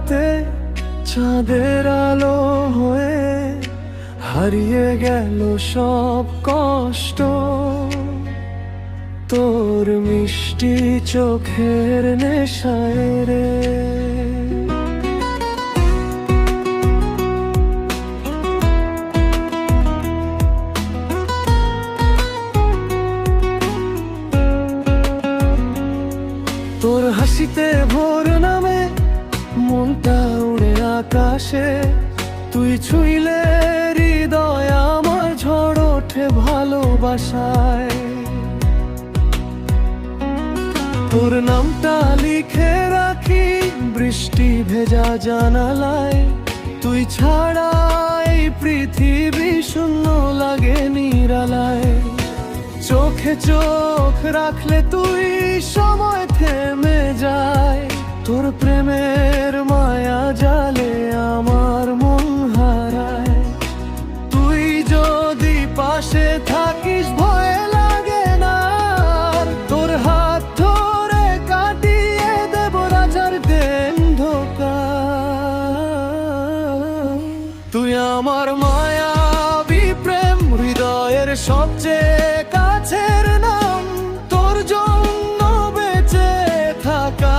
রাতে চাঁদের আলো হয়ে হারিয়ে গেল সব কষ্ট। তোর মিষ্টি চোখের নেশায় রে। তোর হাসিতে ভোর নামে মনটা উড়ে আকাশে। তুই ছুঁইলে হৃদয় আমার ঝড় ওঠে ভালোবাসায়। তোর নামটা লিখে রাখি বৃষ্টি ভেজা জানালায়। তুই ছাড়া এই পৃথিবী শূন্য লাগে নিরালায়। চোখে চোখ রাখলে তুই সময় থেমে যায়। তোর প্রেমের মায়া জালে আমার মন হারায়। তুই যদি পাশে থাকিস ভয় লাগে না। তোর হাত ধরে কাটিয়ে দেব রাজার অন্ধকার। তুই আমার মায়াবী প্রেম হৃদয়ের সবচেয়ে কাছের নাম। তোর জন্য বেঁচে থাকা।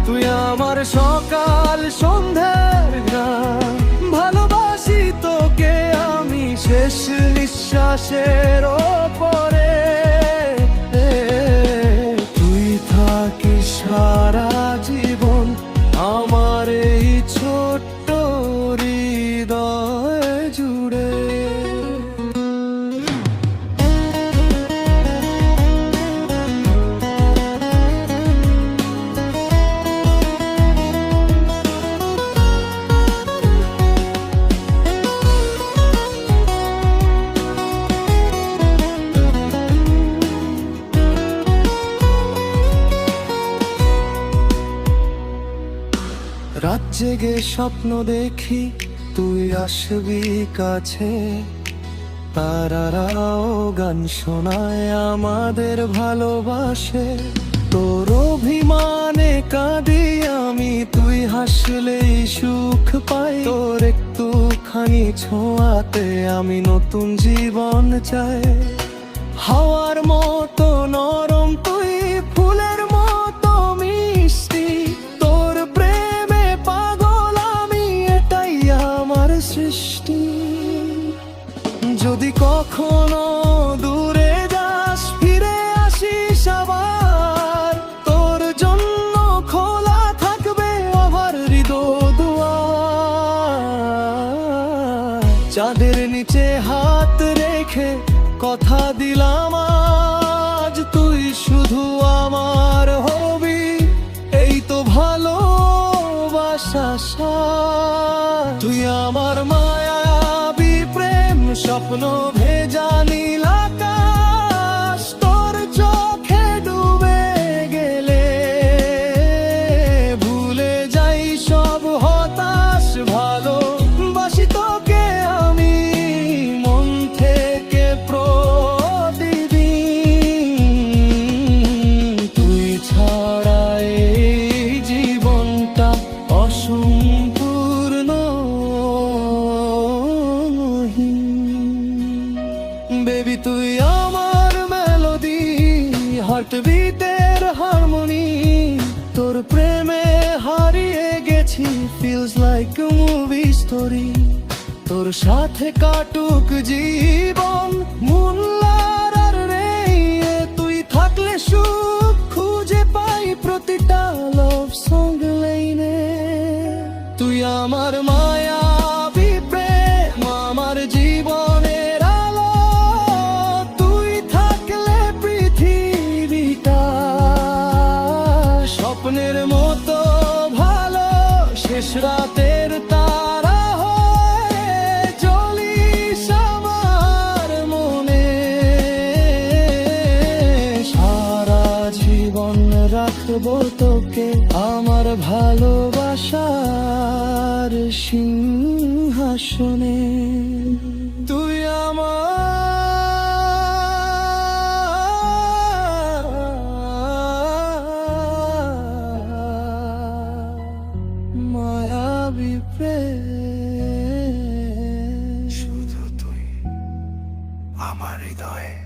তুই আমার সকাল সন্ধ্যার গান। ভালোবাসি তোকে আমি শেষ নিঃশ্বাসের ওপরে। তুই থাকিস সারা জীবন আমার এই ছোট্ট হৃদয় জুড়ে। রাত জেগে স্বপ্ন দেখি তুই আসবি কাছে। তারারাও গান শোনায় আমাদের ভালোবাসে। তোর অভিমানে কাঁদি আমি তুই হাসলেই সুখ পাই। তোর একটুখানি ছোঁয়াতে আমি নতুন জীবন চাই। হাওয়ার মতো নরম তুই ফুলের মতো মিষ্টি। তোর প্রেমে পাগল আমি এটাই আমার সৃষ্টি। যদি কখনো দূরে যাস ফিরে আসিস আবার। তোর জন্য খোলা থাকবে আমার হৃদয় দুয়ার। চাঁদের নিচে হাত রেখে কথা দিলাম আজ তুই শুধু আমার হবি। এই তো ভালোবাসা। তুই আমার মায়াবী প্রেম স্বপ্ন ভেজা নীল আকাশ। তোর চোখে ডুবে গেলে ভুলে যাই সব হতাশ। ভালোবাসি তোকে আমি মন থেকে প্রতিদিন। তুই ছাড়া এই জীবনটা অসম্পূর্ণ। বেবি তুই আমার মেলোডি হার্টবিটের হারমোনি। তোর প্রেমে হারিয়ে গেছি ফিলস লাইক আ মুভি স্টোরি। তোর সাথে কাটুক জীবন মুনলার আর রে। তুই থাকলে সুখ খুঁজে পাই প্রতিটা লাভ সং লাইনে। তুই আমার মায়াবী প্রেম আমার জীবনের আলো। তুই থাকলে পৃথিবীটা স্বপ্নের মতো ভালো। শেষ রাতের তারা হয়ে জ্বলিস আমার মনে। সারা জীবন রাখবো তোকে আমার ভালোবাসার সিংহাসনে। তুই আমার সবই প্রেম। শুধু তুই আমার হৃদয়ে।